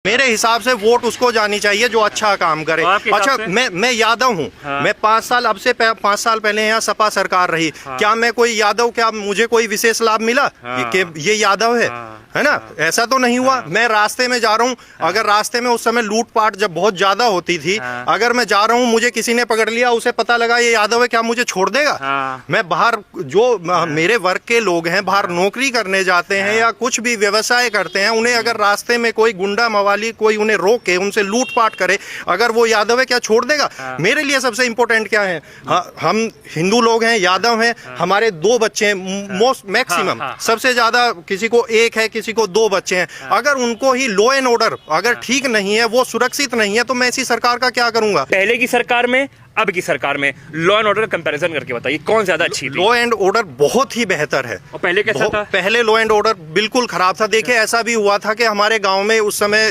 मेरे हिसाब से वोट उसको जानी चाहिए जो अच्छा काम करे। अच्छा, मैं यादव हूँ। हाँ। मैं 5 साल अब से 5 साल पहले यहाँ सपा सरकार रही। हाँ। क्या मैं कोई यादव, क्या मुझे कोई विशेष लाभ मिला? हाँ। ये यादव है? हाँ। है ना? हाँ। ऐसा तो नहीं हुआ। हाँ। मैं रास्ते में जा रहा हूँ। हाँ। अगर रास्ते में उस समय लूटपाट जब बहुत ज्यादा होती थी, हाँ। अगर मैं जा रहा हूँ, मुझे किसी ने पकड़ लिया, उसे पता लगा ये यादव है, क्या मुझे छोड़ देगा? हाँ। मैं बाहर जो मेरे वर्ग के लोग हैं, बाहर नौकरी करने जाते हैं या कुछ भी व्यवसाय करते हैं, उन्हें अगर रास्ते में कोई गुंडा मवाली कोई उन्हें रोके, उनसे लूटपाट करे, अगर वो यादव है, क्या छोड़ देगा? मेरे लिए सबसे इंपॉर्टेंट क्या है, हम हिंदू लोग हैं, यादव हैं, हमारे 2 बच्चे हैं, मोस्ट मैक्सिमम सबसे ज्यादा किसी को 1 है, किसी को 2 बच्चे हैं। अगर उनको ही लॉ एंड ऑर्डर अगर ठीक नहीं है, वो सुरक्षित नहीं है, तो मैं ऐसी सरकार का क्या करूंगा? पहले की सरकार में अब की सरकार में लॉ एंड ऑर्डर का कंपैरिजन करके बताइए कौन ज्यादा अच्छी थी? लॉ एंड ऑर्डर बहुत ही बेहतर है। और पहले कैसा था? पहले लॉ एंड ऑर्डर बिल्कुल खराब था। देखिए, ऐसा भी हुआ था कि हमारे गांव में उस समय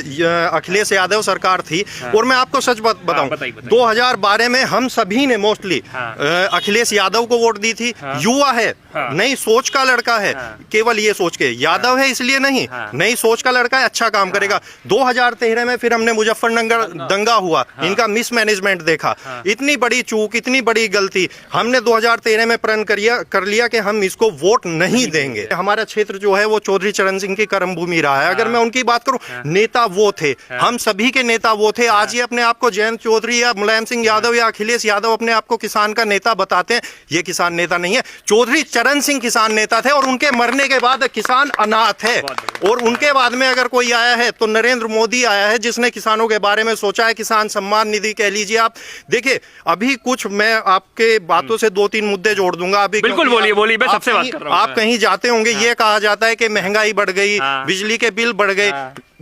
अखिलेश यादव सरकार थी। और मैं आपको सच बताऊं, 2012 में हम सभी ने मोस्टली अखिलेश यादव को वोट दी थी। युवा है, नई सोच का लड़का है, केवल ये सोच के यादव है इसलिए नहीं, नई सोच का लड़का है, अच्छा काम करेगा। 2013 में फिर हमने मुजफ्फरनगर दंगा हुआ, इनका मिसमैनेजमेंट देखा, इतनी बड़ी चूक, इतनी बड़ी गलती, हमने 2013 में प्रण कर लिया कि हम इसको वोट नहीं देंगे। हमारा क्षेत्र जो है वो चौधरी चरण सिंह की कर्म भूमि रहा है। अगर मैं उनकी बात करूं, नेता वो थे, हम सभी के नेता वो थे। आज ये अपने आप को जयंत चौधरी या मुलायम सिंह यादव या अखिलेश यादव अपने आप को किसान का नेता बताते हैं, ये किसान नेता नहीं है। चौधरी चरण सिंह किसान नेता थे और उनके मरने के बाद किसान अनाथ है। और उनके बाद में अगर कोई आया है तो नरेंद्र मोदी आया है, जिसने किसानों के बारे में सोचा है। किसान सम्मान निधि कह लीजिए आप। देखिए, अभी कुछ मैं आपके बातों से 2-3 मुद्दे जोड़ दूंगा अभी। बिल्कुल, बोलिए मैं सबसे बात कर रहा हूं। आप कहीं जाते होंगे, ये कहा जाता है कि महंगाई बढ़ गई, बिजली के बिल बढ़ गए।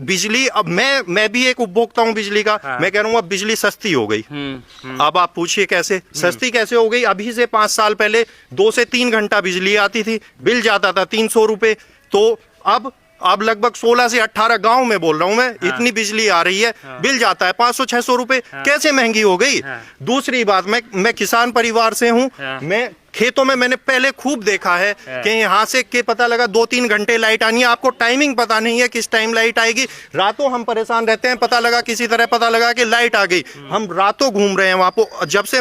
बिजली, अब मैं भी एक उपभोक्ता हूं बिजली का। मैं कह रहा हूं अब बिजली सस्ती हो गई। अब आप पूछिए कैसे सस्ती कैसे हो गई? अभी से 5 साल पहले 2 से 3 घंटा बिजली आती थी, बिल जाता था 300 रुपए। तो अब लगभग 16 से 18 गांव में बोल रहा हूं मैं, इतनी बिजली आ रही है, बिल जाता है 500-600 रुपए। कैसे महंगी हो गई? दूसरी बात, मैं किसान परिवार से हूं। मैं खेतों में मैंने पहले खूब देखा है कि यहाँ से के पता लगा 2-3 घंटे लाइट आनी है, आपको टाइमिंग पता नहीं है किस टाइम लाइट आएगी। रातों हम परेशान रहते हैं, पता लगा किसी तरह पता लगा कि लाइट आ गई, हम रातों घूम रहे हैं वहां पर। जब से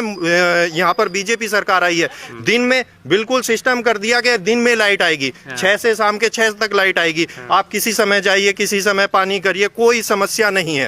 यहाँ पर बीजेपी सरकार आई है, दिन में बिल्कुल सिस्टम कर दिया कि दिन में लाइट आएगी, 6 से शाम के 6 तक लाइट आएगी। आप किसी समय जाइए, किसी समय पानी करिए, कोई समस्या नहीं है।